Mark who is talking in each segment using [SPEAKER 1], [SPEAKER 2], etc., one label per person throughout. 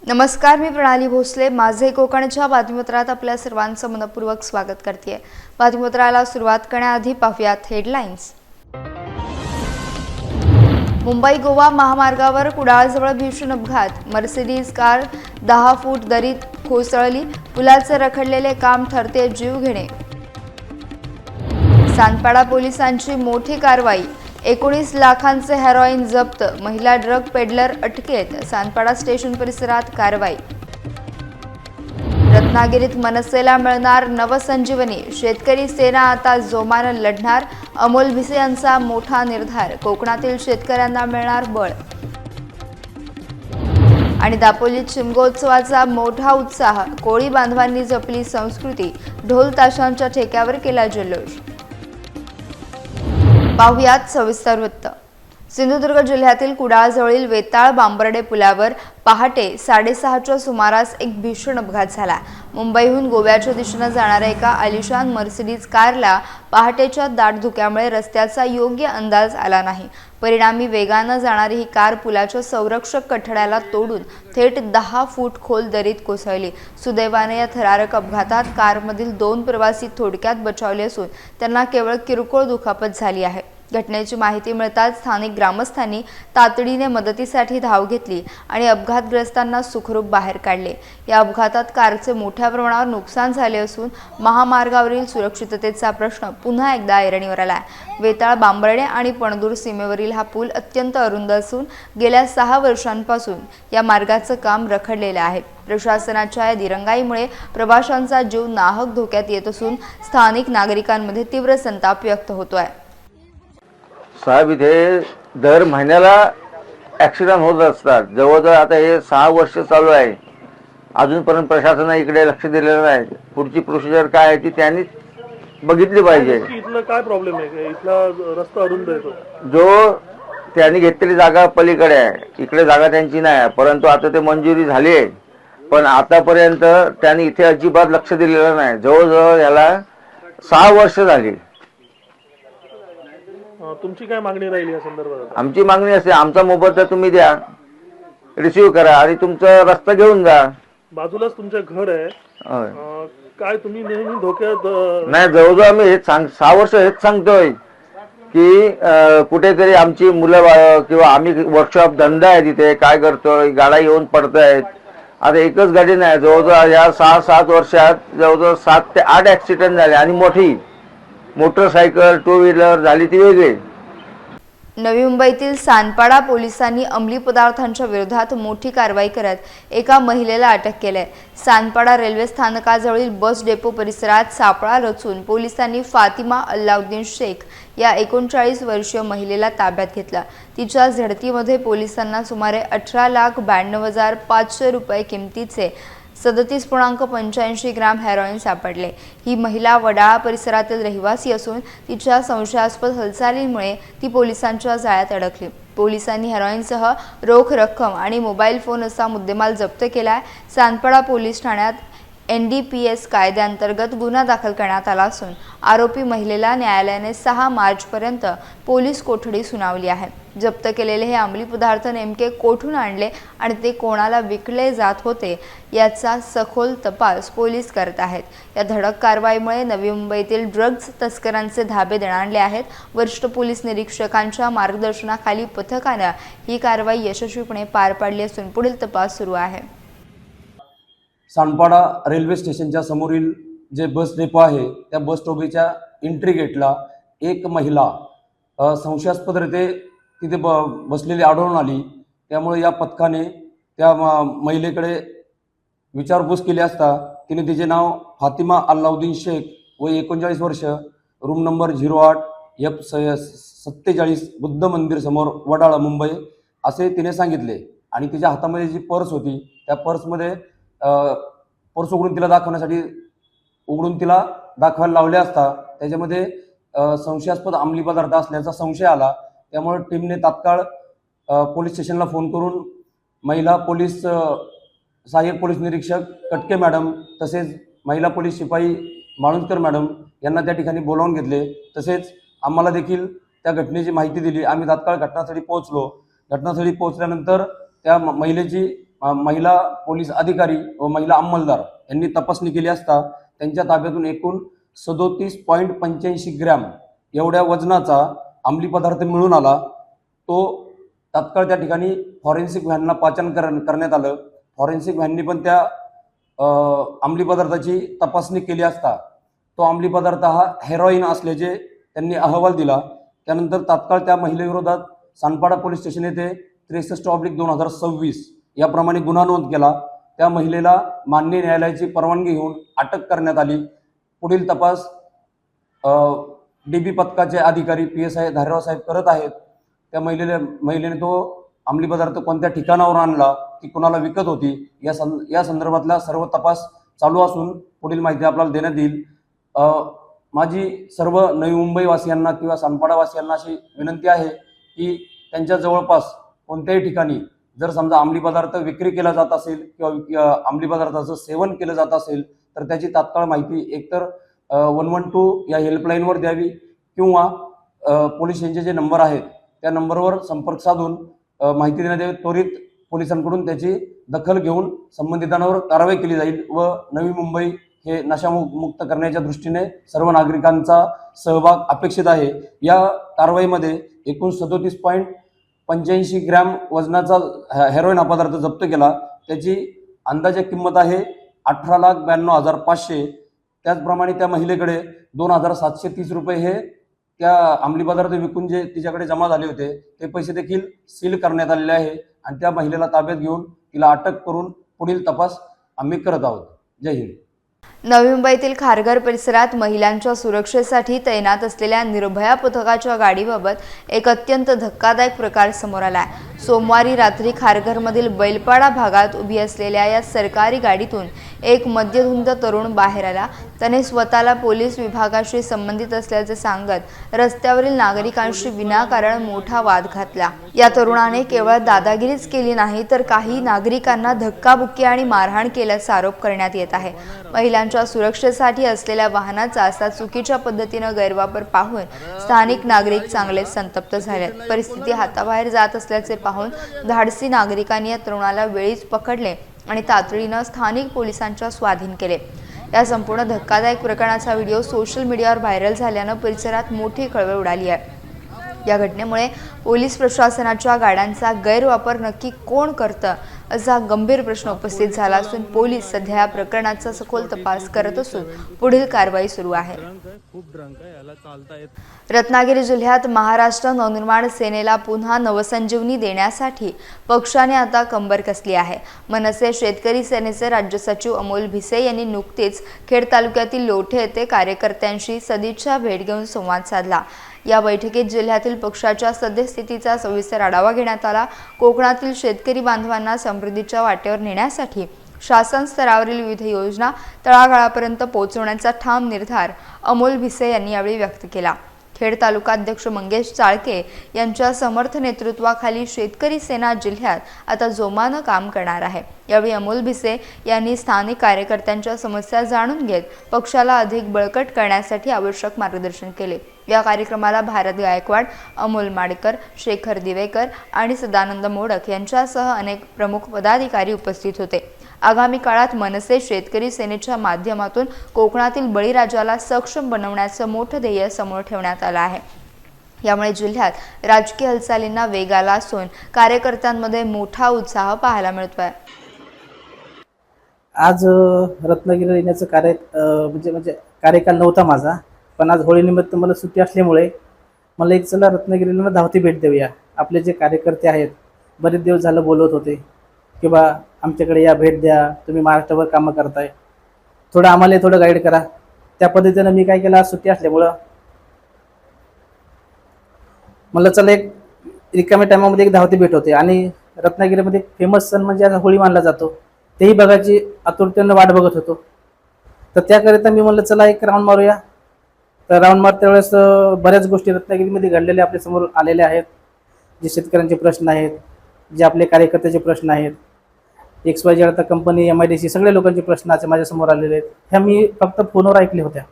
[SPEAKER 1] नमस्कार, मी प्रणाली भोसले. माझे कोकणच्या बातमीपत्रात आपल्या सर्वांचं मनपूर्वक स्वागत करते. बातमीपत्राला सुरुवात करण्याआधी पाहूयात हेडलाईन्स. मुंबई गोवा महामार्गावर कुडाळजवळ भीषण अपघात. मर्सिडीज कार 10 फूट दरीत कोसळली. पुलाचे रखडलेले काम ठरते जीवघेणे. सानपाडा पोलिसांची मोठी कारवाई. 19 लाखांचे हेरोईन जप्त. महिला ड्रग पेडलर अटकेत. सानपाडा स्टेशन परिसरात कारवाई. रत्नागिरीत मनसेला मिळणार नवसंजीवनी. शेतकरी सेना आता जोमानं लढणार. अमोल भिसे यांचा मोठा निर्धार. कोकणातील शेतकऱ्यांना मिळणार बळ. आणि दापोलीत शिमगोत्सवाचा मोठा उत्साह. कोळी बांधवांनी जपली संस्कृती. ढोल ताशांच्या ठेक्यावर केला जल्लोष. पाहुयात सविस्तर वृत्त. सिंधुदुर्ग जिल्ह्यातील कुडाळजवळील वेताळ बांबर्डे पुलावर पहाटे 6:30च्या सुमारास एक भीषण अपघात झाला. मुंबईहून गोव्याच्या दिशेने जाणाऱ्या एका आलिशान मर्सिडीज कारला पहाटेच्या दाट धुक्यामुळे रस्त्याचा योग्य अंदाज आला नाही. परिणामी वेगाने जाणारी ही कार पुलाच्या संरक्षक कठड्याला तोडून थेट 10 फूट खोल दरीत कोसळली. सुदैवाने या थरारक अपघातात कारमधील 2 प्रवासी थोडक्यात बचावले असून त्यांना केवळ किरकोळ दुखापत झाली आहे. घटनेची माहिती मिळताच स्थानिक ग्रामस्थांनी तातडीने मदतीसाठी धाव घेतली आणि अपघातग्रस्तांना सुखरूप बाहेर काढले. या अपघातात कारचे मोठ्या प्रमाणावर नुकसान झाले असून महामार्गावरील सुरक्षिततेचा प्रश्न पुन्हा एकदा ऐरणीवर आला. वेताळ बांबर्डे आणि पणदूर सीमेवरील हा पूल अत्यंत अरुंद असून गेल्या 6 वर्षांपासून या मार्गाचं काम रखडलेलं आहे. प्रशासनाच्या या दिरंगाईमुळे प्रवाशांचा जीव नाहक धोक्यात येत असून स्थानिक नागरिकांमध्ये तीव्र संताप व्यक्त होतोय.
[SPEAKER 2] साहेब, इथे दर महिन्याला ॲक्सिडेंट होत असतात. जवळजवळ आता हे 6 वर्ष चालू आहे. अजूनपर्यंत प्रशासनाने इकडे लक्ष दिलेलं नाही. पुढची प्रोसिजर काय आहे ती त्यांनी बघितली पाहिजे.
[SPEAKER 3] इथलं काय प्रॉब्लेम आहे? इथला रस्ता अरुंद आहे.
[SPEAKER 2] जो त्यांनी घेतलेली जागा पलीकडे आहे, इकडे जागा त्यांची नाही. परंतु आता ते मंजुरी झाली आहे, पण आतापर्यंत त्यांनी इथे अजिबात लक्ष दिलेलं नाही. जवळजवळ याला 6 वर्ष झाली.
[SPEAKER 3] तुमची काय मागणी राहिली या संदर्भात?
[SPEAKER 2] आमची मागणी असते, आमचा मोबदला तुम्ही द्या, रिसिव्ह करा आणि तुमचा रस्ता घेऊन जा.
[SPEAKER 3] बाजूलाच तुमचं घर आहे. काय तुम्ही नेहमी धोक्यात?
[SPEAKER 2] नाही, जवळजवळ आम्ही हेच 6 वर्ष हेच सांगतोय की कुठेतरी आमची मुलं बाळ किंवा आम्ही वर्कशॉप धंदा आहे तिथे काय करतोय, गाड्या येऊन पडतायत. आता एकच गाडी नाही, जवळजवळ या 6-7 वर्षात जवळजवळ 7 ते 8 ॲक्सिडेंट झाले आणि मोठी मोटरसायकल 2 व्हीलर झाली ती वेगळी.
[SPEAKER 1] नवी मुंबईतील सानपाडा पोलिसांनी अंमली पदार्थांच्या विरोधात मोठी कारवाई करत एका महिलेला अटक केली. सानपाडा रेल्वे स्थानकाजवळील बस डेपो परिसरात सापळा रचून पोलिसांनी फातिमा अल्लाउद्दीन शेख या 39 वर्षीय महिलेला ताब्यात घेतला. तिच्या झडतीमध्ये पोलिसांना सुमारे 18,92,500 रुपये किमतीचे 37.85 ग्राम हेरोईन सापडले. ही महिला वडाळा परिसरातील रहिवासी असून तिच्या संशयास्पद हालचालींमुळे ती पोलिसांच्या जाळ्यात अडकली. पोलिसांनी हेरोईनसह रोख रक्कम आणि मोबाईल फोन असा मुद्देमाल जप्त केला. सानपाडा पोलीस ठाण्यात NDPS कायद्याअंतर्गत गुन्हा दाखल करण्यात आला असून आरोपी महिलेला न्यायालयाने 6 मार्चपर्यंत पोलीस कोठडी सुनावली आहे. जप्त केलेले हे अंमली पदार्थ नेमके कोठून आणले आणि ते कोणाला विकले जात होते याचा सखोल तपास पोलीस करत आहेत. या धडक कारवाईमुळे नवी मुंबईतील ड्रग्ज तस्करांचे धाबे दणाणले आहेत. वरिष्ठ पोलीस निरीक्षकांच्या मार्गदर्शनाखाली पथकाने ही कारवाई यशस्वीपणे पार पाडली असून पुढील तपास सुरू आहे.
[SPEAKER 4] सानपाडा रेल्वे स्टेशनच्या समोरील जे बस डेपो आहे त्या बस स्टॉपच्या एंट्री गेटला एक महिला संशयास्पदरीते तिथे बसलेली आढळून आली. त्यामुळे या पथकाने त्या महिलेकडे विचारपूस केली असता तिने तिचे नाव फातिमा अल्लाउद्दीन शेख व 39 वर्ष, रूम नंबर 08F47 बुद्ध मंदिर समोर वडाळा मुंबई असे तिने सांगितले. आणि तिच्या हातामध्ये जी पर्स होती त्या पर्समध्ये पर्स उघडून तिला दाखवायला लावले असता त्याच्यामध्ये संशयास्पद अंमली पदार्थ असल्याचा संशय आला. त्यामुळे टीमने तात्काळ पोलीस स्टेशनला फोन करून महिला पोलीस सहाय्यक पोलीस निरीक्षक कटके मॅडम तसेच महिला पोलीस शिपाई माळुंजकर मॅडम यांना त्या ठिकाणी बोलावून घेतले. तसेच आम्हाला देखील त्या घटनेची माहिती दिली. आम्ही तात्काळ घटनास्थळी पोहोचलो. घटनास्थळी पोहोचल्यानंतर त्या महिलेची महिला पोलीस अधिकारी व महिला अंमलदार यांनी तपासणी केली असता त्यांच्या ताब्यातून एकूण 37.85 ग्रॅम एवढ्या वजनाचा अंमली पदार्थ मिळून आला। तो तात्काळ त्या ठिकाणी फॉरेन्सिक व्हॅनला पाचारण करण्यात आलं। फॉरेन्सिक व्हॅननी पण त्या अंमली पदार्थाची तपासणी केली असता तो अंमली पदार्थ हा हेरोईन असल्याचे त्यांनी अहवाल दिला। त्यानंतर तात्काळ त्या महिलेविरोधात सानपाडा पोलीस स्टेशन येथे 63/2026 याप्रमाणे गुन्हा नोंद केला। त्या महिलेला मान्य न्यायालयाची परवानगी घेऊन अटक करण्यात आली। पुढील तपास DB पथकाचे अधिकारी PSI धारेराव साहेब करत आहेत। त्या महिलेने तो अंमली पदार्थ कोणत्या ठिकाणावर आणला, ती कुणाला विकत होती, या संदर्भातला सर्व तपास चालू असून पुढील माहिती आपल्याला देण्यात येईल। माझी सर्व नवी मुंबई वासियांना किंवा सानपाडा वासियांना अशी विनंती आहे की त्यांच्या जवळपास कोणत्याही ठिकाणी जर समजा अंमली पदार्थ विक्री केला जात असेल किंवा अंमली पदार्थाचं सेवन केलं जात असेल तर त्याची तात्काळ माहिती एकतर 112 या हेल्पलाईनवर द्यावी किंवा पोलीस स्टेशनचे जे नंबर आहेत त्या नंबरवर संपर्क साधून माहिती देण्यात यावी। त्वरित पोलिसांकडून त्याची दखल घेऊन संबंधितांवर कारवाई केली जाईल व नवी मुंबई हे नशामुक्त करण्याच्या दृष्टीने सर्व नागरिकांचा सहभाग अपेक्षित आहे। या कारवाईमध्ये एकूण 37.85 ग्रॅम वजनाचा हेरोईन हा पदार्थ जप्त केला। त्याची अंदाजे किंमत आहे 18,92,500। त्याचप्रमाणे त्या महिलेकडे 2,730 रुपये हे त्या अंमली पदार्थ विकून जे तिच्याकडे जमा झाले होते ते पैसे देखील सील करण्यात आलेले आहे आणि त्या महिलेला ताब्यात घेऊन तिला अटक करून पुढील तपास आम्ही करत आहोत। जय हिंद।
[SPEAKER 1] नवी मुंबईतील खारघर परिसरात महिलांच्या सुरक्षेसाठी तैनात असलेल्या निर्भया पथकाच्या गाडीबाबत एक अत्यंत धक्कादायक प्रकार समोर आला आहे। सोमवारी रात्री खारघरमधील बैलपाडा भागात उभी असलेल्या या सरकारी गाडीतून एक मद्यधुंद तरुण बाहेर आला। त्याने स्वतःला पोलीस विभागाशी संबंधित असल्याचे सांगत रस्त्यावरील नागरिकांशी विनाकारण मोठा वाद घातला। या तरुणाने केवळ दादागिरीच केली नाही तर काही नागरिकांना धक्काबुक्की आणि मारहाण केल्याचा आरोप करण्यात येत आहे। महिलांच्या सुरक्षेसाठी असलेल्या वाहनाचा असा चुकीच्या पद्धतीने गैरवापर पाहून स्थानिक नागरिक चांगले संतप्त झालेत। परिस्थिती हाताबाहेर जात असल्याचे पाहून धाडसी नागरिकांनी या तरुणाला वेळीच पकडले आणि तातडीने स्थानिक पोलिसांच्या स्वाधीन केले। या संपूर्ण धक्कादायक प्रकरणाचा व्हिडिओ सोशल मीडियावर व्हायरल झाल्याने परिसरात मोठी खळबळ उडाली आहे। या घटनेमुळे पोलीस प्रशासनाच्या गाड्यांचा गैरवापर नक्की कोण करतं असा गंभीर प्रश्न उपस्थित झाला असून पोलीस सध्या या प्रकरणाचा सखोल तपास करत असून पुढील कारवाई सुरू आहे। रत्नागिरी जिल्ह्यात महाराष्ट्र नवनिर्माण सेनेला पुन्हा नवसंजीवनी देण्यासाठी पक्षाने आता कंबर कसली आहे। मनसे शेतकरी सेनेचे राज्य सचिव अमोल भिसे यांनी नुकतीच खेड तालुक्यातील लोठे येथे कार्यकर्त्यांशी सदिच्छा भेट घेऊन संवाद साधला। या बैठकीत जिल्ह्यातील पक्षाच्या सद्यस्थितीचा सविस्तर आढावा घेण्यात आला। कोकणातील शेतकरी बांधवांना समृद्धीच्या वाटेवर नेण्यासाठी शासन स्तरावरील विविध योजना तळागाळापर्यंत पोहोचवण्याचा ठाम निर्धार अमोल भिसे यांनी यावेळी व्यक्त केला। खेड तालुका अध्यक्ष मंगेश चाळके यांच्या समर्थ नेतृत्वाखाली शेतकरी सेना जिल्ह्यात आता जोमानं काम करणार आहे। यावेळी अमोल भिसे यांनी स्थानिक कार्यकर्त्यांच्या समस्या जाणून घेत पक्षाला अधिक बळकट करण्यासाठी आवश्यक मार्गदर्शन केले। या कार्यक्रमाला भारत गायकवाड, अमोल माडकर, शेखर दिवेकर आणि सदानंद मोडक यांच्यासह अनेक प्रमुख पदाधिकारी उपस्थित होते। आगामी काळात मनसे शेतकरी सेनेच्या माध्यमातून कोकणातील बळीराजाला सक्षम बनवण्याचं मोठं ध्येय समोर ठेवण्यात आलं आहे। यामुळे जिल्ह्यात राजकीय हालचालींना वेग आला असून कार्यकर्त्यांमध्ये मोठा उत्साह पाहायला मिळतोय।
[SPEAKER 5] आज रत्नागिरीला येण्याचं कार्य म्हणजे कार्यकाल नव्हता माझा, पण आज होळीनिमित्त मला सुट्टी असल्यामुळे मला एक चला रत्नागिरीला धावती भेट देऊया। आपले जे कार्यकर्ते आहेत बरेच दिवस झालं बोलत होते की बा आमच्याकडे या, भेट द्या, तुम्ही महाराष्ट्रावर कामं करताय, थोडं आम्हाला थोडं गाईड करा। त्या पद्धतीनं मी काय केलं, आज सुट्टी असल्यामुळं मला चला एक रिकाम्या टायमामध्ये एक धावती भेट होते आणि रत्नागिरीमध्ये फेमस सण म्हणजे आज होळी मानला जातो, तेही बघायची आतुरतेनं वाट बघत होतो। तर त्याकरिता मी म्हणलं चला एक राऊंड मारूया। तर राऊंड मारत्या वेळेस बऱ्याच गोष्टी रत्नागिरीमध्ये घडलेल्या आपल्या समोर आलेल्या आहेत। जे शेतकऱ्यांचे प्रश्न आहेत, जे आपले कार्यकर्त्याचे प्रश्न आहेत, XYZ आता कंपनी, MIDC सगळ्या लोकांचे प्रश्न आज माझ्यासमोर आलेले आहेत। ह्या मी फक्त फोनवर ऐकल्या होत्या,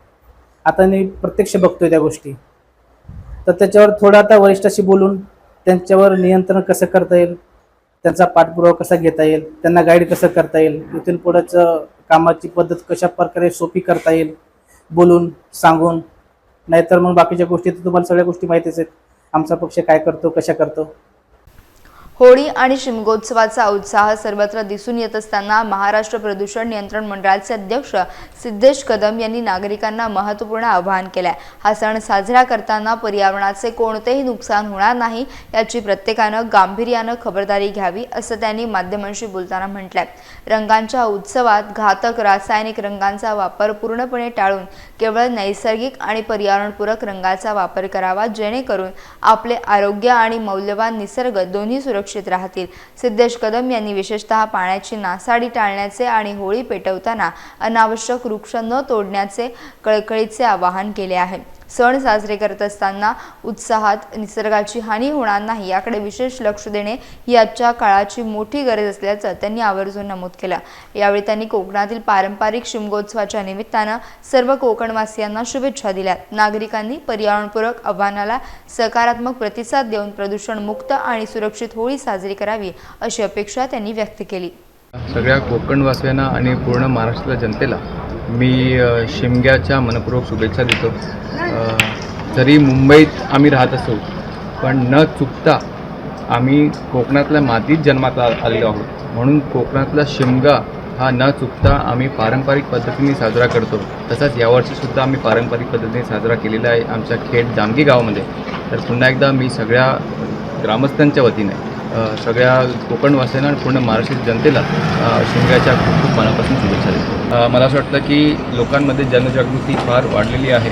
[SPEAKER 5] आता मी प्रत्यक्ष बघतोय त्या गोष्टी। तर त्याच्यावर थोडं आता वरिष्ठाशी बोलून त्यांच्यावर नियंत्रण कसं करता येईल त्यांचा पाठपुरावा कसा घेता येईल, त्यांना गाईड कसं करता येईल, इथून पुढचं कामाची पद्धत कशा प्रकारे सोपी करता येईल, बोलून सांगून. नाहीतर मग बाकीच्या गोष्टी तर तुम्हाला सगळ्या गोष्टी माहितीच आहेत, आमचा पक्ष काय करतो, कशा करतो.
[SPEAKER 1] होळी आणि शिमगोत्सवाचा उत्साह सर्वत्र दिसून येत असताना महाराष्ट्र प्रदूषण नियंत्रण मंडळाचे अध्यक्ष सिद्धेश कदम यांनी नागरिकांना महत्त्वपूर्ण आवाहन केलंय. हा सण साजरा करताना पर्यावरणाचे कोणतेही नुकसान होणार नाही याची प्रत्येकानं गांभीर्यानं खबरदारी घ्यावी असं त्यांनी माध्यमांशी बोलताना म्हटलंय. रंगांच्या उत्सवात घातक रासायनिक रंगांचा वापर पूर्णपणे टाळून केवळ नैसर्गिक आणि पर्यावरणपूरक रंगाचा वापर करावा, जेणेकरून आपले आरोग्य आणि मौल्यवान निसर्ग दोन्ही सुरक्षित राहतील. सिद्धेश कदम यांनी विशेषतः पाण्याची नासाडी टाळण्याचे आणि होळी पेटवताना अनावश्यक वृक्ष न तोडण्याचे कळकळीचे आवाहन केले आहे. सण साजरे करत असताना उत्साहात निसर्गाची हानी होणार नाही याकडे विशेष लक्ष देणे ही आजच्या काळाची मोठी गरज असल्याचं त्यांनी आवर्जून नमूद केलं. यावेळी त्यांनी कोकणातील पारंपरिक शिमगोत्सवाच्या निमित्तानं सर्व कोकणवासियांना शुभेच्छा दिल्या. नागरिकांनी पर्यावरणपूरक आव्हानाला सकारात्मक प्रतिसाद देऊन प्रदूषणमुक्त आणि सुरक्षित होळी साजरी करावी अशी अपेक्षा त्यांनी व्यक्त केली.
[SPEAKER 6] सगळ्या कोकणवासियांना आणि पूर्ण महाराष्ट्रातल्या जनतेला मी शिमग्याच्या मनपूर्वक शुभेच्छा देतो. जरी मुंबईत आम्ही राहत असू पण न चुकता आम्ही कोकणातल्या मातीत जन्मात आलेलो आहोत, म्हणून कोकणातला शिमगा हा न चुकता आम्ही पारंपरिक पद्धतीने साजरा करतो. तसंच यावर्षीसुद्धा आम्ही पारंपरिक पद्धतीने साजरा केलेला आहे आमच्या खेड जामगी गावामध्ये. तर पुन्हा एकदा मी सगळ्या ग्रामस्थांच्या वतीने सगळ्या कोकणवासियांना आणि पूर्ण महाराष्ट्रातील जनतेला शिमग्याच्या खूप खूप मनापासून शुभेच्छा देतो. मला असं वाटतं की लोकांमध्ये जनजागृती फार वाढलेली आहे.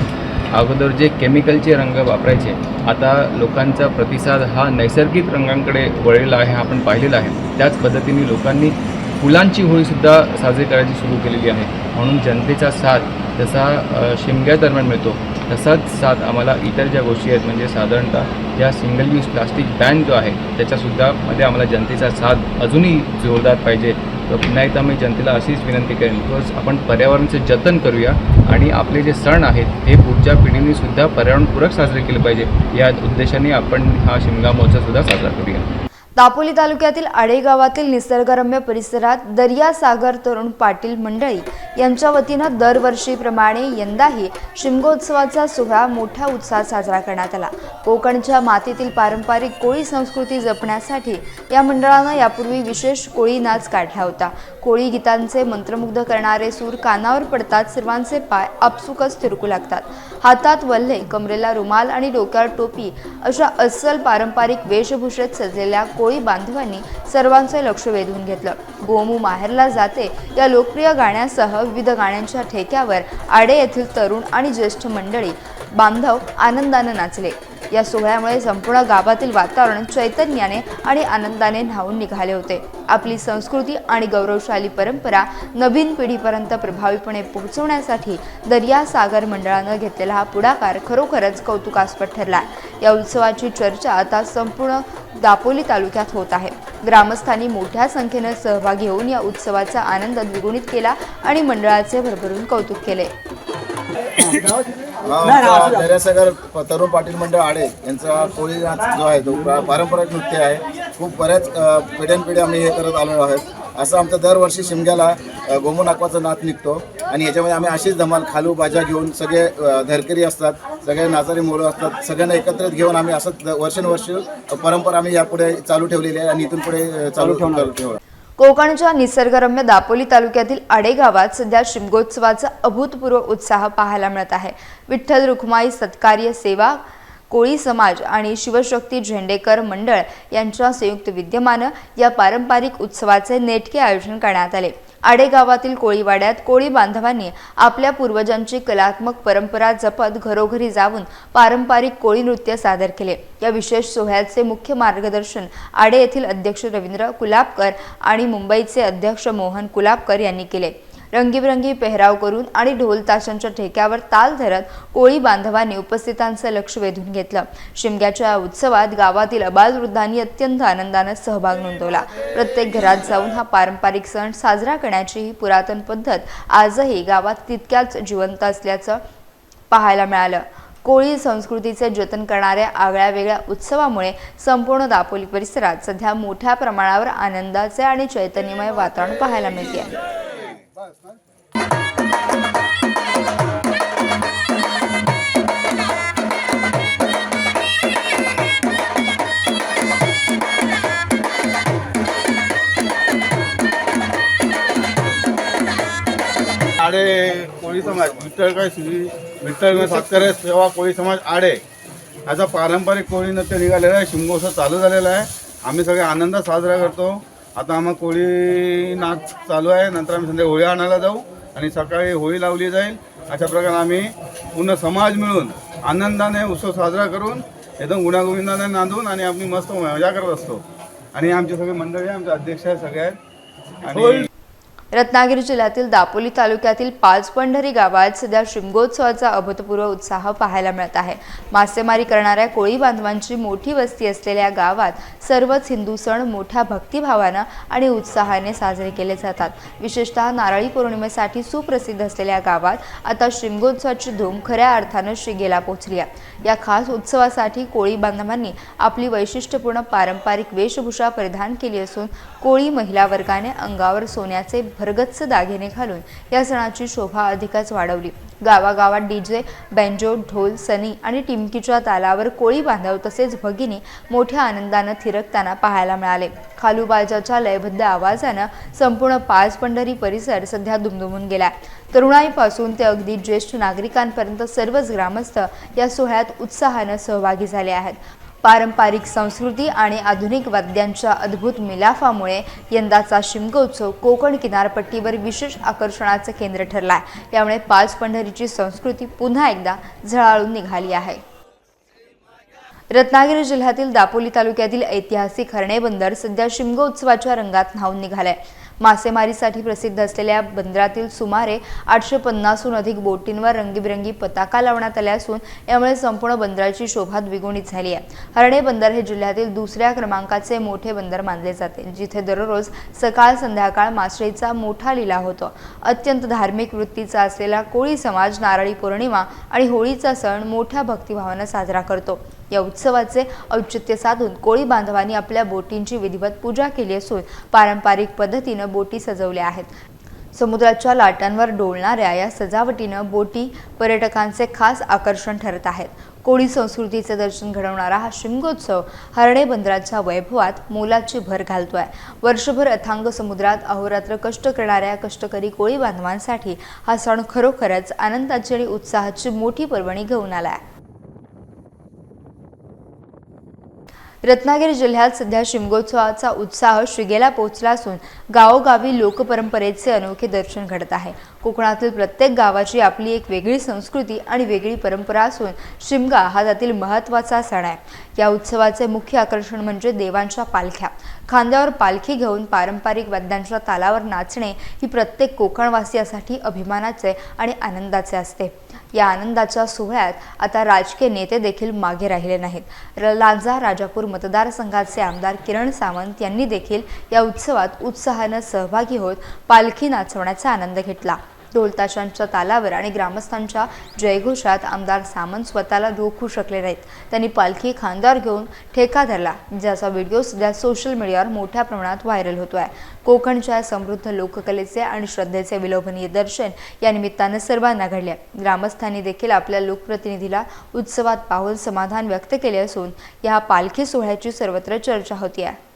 [SPEAKER 6] अगोदर जे केमिकलचे रंग वापरायचे, आता लोकांचा प्रतिसाद हा नैसर्गिक रंगांकडे वळलेला आहे, आपण पाहिलेला आहे. त्याच पद्धतीने लोकांनी फुलांची होळीसुद्धा साजरी करायची सुरू केलेली आहे. म्हणून जनतेचा साथ जसा शिमग्या दरम्यान मिळतो तसाच साथ आम्हाला इतर ज्या गोष्टी आहेत, म्हणजे साधारणतः या सिंगल यूज प्लास्टिक बॅन जो आहे त्याच्यासुद्धा मध्ये आम्हाला जनतेचा साथ अजूनही जोरदार पाहिजे. तर पुन्हा एकदा मी जनतेला अशीच विनंती करेन की आपण पर्यावरणाचे जतन करूया आणि आपले जे सण आहेत हे पुढच्या पिढीनेसुद्धा पर्यावरणपूरक साजरे केले पाहिजे. या उद्देशाने आपण हा शिमगा महोत्सवसुद्धा साजरा करूया.
[SPEAKER 1] दापोली तालुक्यातील आडे गावातील निसर्गरम्य परिसरात दर्यासागर तरुण पाटील मंडळी यांच्या वतीनं दरवर्षीप्रमाणे यंदाही शिमगोत्सवाचा सोहळा मोठ्या उत्साहात साजरा करण्यात आला. कोकणच्या मातीतील पारंपरिक कोळी संस्कृती जपण्यासाठी या मंडळानं यापूर्वी विशेष कोळी नाच काढला होता. कोळी गीतांचे मंत्रमुग्ध करणारे सूर कानावर पडतात सर्वांचे पाय आपसुकच थिरकू लागतात. हातात वल्हे, कमरेला रुमाल आणि डोक्यावर टोपी अशा अस्सल पारंपरिक वेशभूषेत सजलेल्या कोळी बांधवांनी सर्वांचे लक्ष वेधून घेतलं. गोमू माहेरला जाते या लोकप्रिय गाण्यासह विविध गाण्यांच्या ठेक्यावर आडे येथील तरुण आणि ज्येष्ठ मंडळी बांधव आनंदाने नाचले. या सोहळ्यामुळे संपूर्ण गावातील वातावरण चैतन्याने आणि आनंदाने न्हावून निघाले होते. आपली संस्कृती आणि गौरवशाली परंपरा नवीन पिढीपर्यंत प्रभावीपणे पोहोचवण्यासाठी दर्यासागर मंडळानं घेतलेला हा पुढाकार खरोखरच कौतुकास्पद ठरला. या उत्सवाची चर्चा आता संपूर्ण दापोली तालुक्यात होत आहे. ग्रामस्थांनी मोठ्या संख्येने सहभागी होऊन या उत्सवाचा आनंद द्विगुणित केला आणि मंडळाचे भरभरून कौतुक केले.
[SPEAKER 7] दर्यासागर तरुण पाटील मंडळ आडे यांचा कोळी नाच जो आहे तो पारंपरिक नृत्य आहे. खूप बऱ्याच पिढ्यानपिढ्या आम्ही हे करत आलेलो आहोत. असं आमचं दरवर्षी शिमग्याला गोमू नाकवाचा नाच निघतो आणि याच्यामध्ये आम्ही अशीच धमाल खालू बाजा घेऊन सगळे धरकरी असतात, सगळे नाचारी मोरं असतात, सगळ्यांना एकत्रित घेऊन आम्ही असं वर्षानुवर्ष परंपरा आम्ही यापुढे चालू ठेवलेली आहे आणि इथून पुढे चालू ठेवणार.
[SPEAKER 1] कोकणच्या निसर्गरम्य दापोली तालुक्यातील आडे गावात सध्या शिमगोत्सवाचा अभूतपूर्व उत्साह पाहायला मिळत आहे. विठ्ठल रुक्माई सत्कार्य सेवा कोळी समाज आणि शिवशक्ती झेंडेकर मंडळ यांच्या संयुक्त विद्यमानं या पारंपरिक उत्सवाचे नेटके आयोजन करण्यात आले. आडे गावातील कोळीवाड्यात कोळी बांधवांनी आपल्या पूर्वजांची कलात्मक परंपरा जपत घरोघरी जाऊन पारंपरिक कोळी नृत्य सादर केले. या विशेष सोहळ्याचे मुख्य मार्गदर्शन आडे येथील अध्यक्ष रवींद्र कुलाबकर आणि मुंबईचे अध्यक्ष मोहन कुलाबकर यांनी केले. रंगीबेरंगी पेहराव करून आणि ढोल ताशांच्या ठेक्यावर ताल धरत कोळी बांधवांनी उपस्थितांचं लक्ष वेधून घेतलं. शिमग्याच्या उत्सवात गावातील अबालवृद्धांनी अत्यंत आनंदाने सहभाग नोंदवला. प्रत्येक घरात जाऊन हा पारंपरिक सण साजरा करण्याची ही पुरातन पद्धत आजही गावात तितक्याच जिवंत असल्याचं पाहायला मिळालं. कोळी संस्कृतीचे जतन करणाऱ्या आगळ्या वेगळ्या उत्सवामुळे संपूर्ण दापोली परिसरात सध्या मोठ्या प्रमाणावर आनंदाचे आणि चैतन्यमय वातावरण पाहायला मिळते आहे.
[SPEAKER 8] आडे कोळी समाज विठ्ठल सातकरे सेवा कोळी समाज आडे याचा पारंपरिक कोळी नृत्य निघालेला आहे. शिमगोत्सव चालू झालेला आहे. आम्ही सगळे आनंदात साजरा करतो. आता आम्हाला कोळी नाच चालू आहे. नंतर आम्ही संध्याकाळी होळी आणायला जाऊ आणि सकाळी होळी लावली जाईल. अशा प्रकारे आम्ही पूर्ण समाज मिळून आनंदाने उत्सव साजरा करून एकदम गुण्यागोविंदाने नांदून आणि आम्ही मस्त मजा करत असतो. आणि आमची सगळी मंडळी आमचे अध्यक्ष आहे सगळे आहेत. आणि
[SPEAKER 1] रत्नागिरी जिल्ह्यातील दापोली तालुक्यातील पाचपंढरी गावात सध्या शिमगोत्सवाचा अभूतपूर्व उत्साह पाहायला मिळत आहे. मासेमारी करणाऱ्या कोळी बांधवांची मोठी वस्ती असलेल्या गावात सर्वच हिंदू सण मोठ्या भक्तिभावानं आणि उत्साहाने साजरे केले जातात. विशेषतः नारळी पौर्णिमेसाठी सुप्रसिद्ध असलेल्या गावात आता शिमगोत्सवाची धूम खऱ्या अर्थानं शिगेला पोहोचली आहे. या खास उत्सवासाठी कोळी बांधवांनी आपली वैशिष्ट्यपूर्ण पारंपरिक वेशभूषा परिधान केली असून कोळी महिला वर्गाने अंगावर सोन्याचे भरगच्च दागिने घालून या सणाची शोभा अधिकच वाढवली. गावागावात डीजे, बँजो, ढोल, सनी आणि टिमकीच्या तालावर कोळी बांधव तसेच भगिनी मोठ्या आनंदानं थिरकताना पाहायला मिळाले. खालूबाजाच्या लयबद्ध आवाजानं संपूर्ण पाचपंढरी परिसर सध्या दुमदुमून गेला. तरुणाईपासून ते अगदी ज्येष्ठ नागरिकांपर्यंत सर्वच ग्रामस्थ या सोहळ्यात उत्साहानं सहभागी झाले आहेत. पारंपरिक संस्कृती आणि आधुनिक वाद्यांच्या अद्भुत मिलाफामुळे यंदाचा शिमगोत्सव कोकण किनारपट्टीवर विशेष आकर्षणाचं केंद्र ठरला आहे. यामुळे पाचपंढरीची संस्कृती पुन्हा एकदा झळाळून निघाली आहे. रत्नागिरी जिल्ह्यातील दापोली तालुक्यातील ऐतिहासिक हर्णे बंदर सध्या शिमगोत्सवाच्या रंगात न्हाऊन निघाले. मासेमारीसाठी प्रसिद्ध असलेल्या बंदरातील सुमारे 850हून अधिक बोटींवर रंगीबिरंगी पताका लावण्यात आल्या असून यामुळे संपूर्ण बंदराची शोभा द्विगुणित झाली आहे. हर्णे बंदर हे जिल्ह्यातील दुसऱ्या क्रमांकाचे मोठे बंदर मानले जाते, जिथे दररोज सकाळ संध्याकाळ मासळीचा मोठा लिलाव होतो. अत्यंत धार्मिक वृत्तीचा असलेला कोळी समाज नारळी पौर्णिमा आणि होळीचा सण मोठ्या भक्तिभावाने साजरा करतो. या उत्सवाचे औचित्य साधून कोळी बांधवांनी आपल्या बोटींची विधिवत पूजा केली असून पारंपरिक पद्धतीनं बोटी सजवल्या आहेत. समुद्राच्या लाटांवर डोलणाऱ्या या सजावटीनं बोटी पर्यटकांचे खास आकर्षण ठरत आहेत. कोळी संस्कृतीचे दर्शन घडवणारा हा शिमगोत्सव हर्णे बंदराच्या वैभवात मोलाची भर घालतोय. वर्षभर अथांग समुद्रात अहोरात्र कष्ट करणाऱ्या कष्टकरी कोळी बांधवांसाठी हा सण खरोखरच आनंदाची आणि उत्साहाची मोठी पर्वणी घेऊन आला आहे. रत्नागिरी जिल्ह्यात सध्या शिमगोत्सवाचा उत्साह शिगेला पोहोचला असून गावोगावी लोकपरंपरेचे अनोखे दर्शन घडत आहे. कोकणातील प्रत्येक गावाची आपली एक वेगळी संस्कृती आणि वेगळी परंपरा असून शिमगा हा त्यातील महत्त्वाचा सण आहे. या उत्सवाचे मुख्य आकर्षण म्हणजे देवांच्या पालख्या. खांद्यावर पालखी घेऊन पारंपरिक वाद्यांच्या तालावर नाचणे ही प्रत्येक कोकणवासियासाठी अभिमानाचे आणि आनंदाचे असते. या आनंदाच्या सोहळ्यात आता राजकीय नेते देखील मागे राहिले नाहीत. लांजा राजापूर मतदारसंघाचे आमदार किरण सावंत यांनी देखील या उत्सवात उत्साहाने सहभागी होत पालखी नाचवण्याचा आनंद घेतला. ढोलताशांच्या तालावर आणि ग्रामस्थांच्या जयघोषात आमदार सामंत स्वतःला रोखू शकले नाहीत. त्यांनी पालखी खांद्यावर घेऊन ठेका धरला, ज्याचा व्हिडिओ सध्या सोशल मीडियावर मोठ्या प्रमाणात व्हायरल होतोय. कोकणच्या समृद्ध लोककलेचे आणि श्रद्धेचे विलोभनीय दर्शन या निमित्तानं सर्वांना घडले. ग्रामस्थांनी देखील आपल्या लोकप्रतिनिधीला उत्सवात पाहून समाधान व्यक्त केले असून या पालखी सोहळ्याची सर्वत्र चर्चा होती आहे.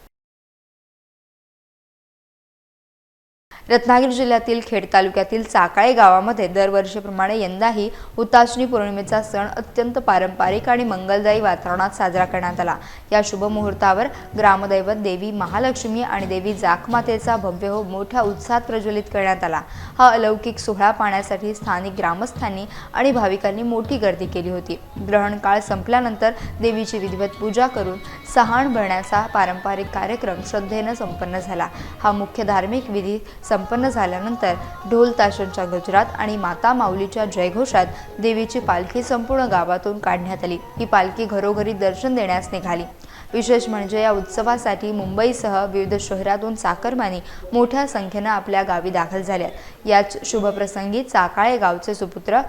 [SPEAKER 1] रत्नागिरी जिल्ह्यातील खेड तालुक्यातील चाकाळे गावामध्ये दरवर्षीप्रमाणे यंदाही हुताशनी पौर्णिमेचा सण अत्यंत पारंपरिक आणि मंगलदायी वातावरणात साजरा करण्यात आला. या शुभ मुहूर्तावर ग्रामदैवत देवी महालक्ष्मी आणि देवी जाखमातेचा भव्य होम मोठ्या उत्साहात प्रज्वलित करण्यात आला. हा अलौकिक सोहळा पाहण्यासाठी स्थानिक ग्रामस्थांनी आणि भाविकांनी मोठी गर्दी केली होती. ग्रहण काळ संपल्यानंतर देवीची विधिवत पूजा करून सहाण भरण्याचा पारंपरिक कार्यक्रम श्रद्धेने संपन्न झाला. हा मुख्य धार्मिक विधी संपन्न झाल्यानंतर ढोल ताशांच्या गजरात आणि माता माऊलीच्या जयघोषात देवीची पालखी संपूर्ण गावातून काढण्यात आली. ही पालखी घरोघरी दर्शन देण्यास निघाली. विशेष म्हणजे या उत्सवासाठी मुंबईसह विविध शहरातून चाकरमानी मोठ्या संख्येने आपल्या गावी दाखल झाल्या. याच शुभप्रसंगी चाकाळे गावचे सुपुत्र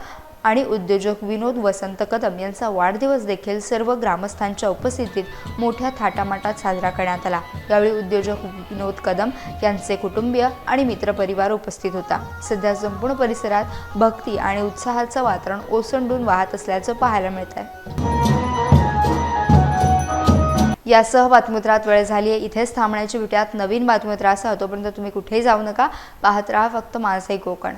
[SPEAKER 1] आणि उद्योजक विनोद वसंत कदम यांचा वाढदिवस देखील सर्व ग्रामस्थांच्या उपस्थितीत मोठ्या थाटामाटात साजरा करण्यात आला। यावेळी उद्योजक विनोद कदम यांचे कुटुंबीय आणि मित्रपरिवार उपस्थित होता। सध्या संपूर्ण परिसरात भक्ती आणि उत्साहाचं वातावरण ओसंडून वाहत असल्याचं पाहायला मिळत आहे। यासह बातमीपत्रात वेळ झाली आहे, इथेच थांबण्याची भेटूयात नवीन बातमीपत्रासह। तोपर्यंत तुम्ही कुठेही जाऊ नका, पाहत राहा फक्त माझे कोकण।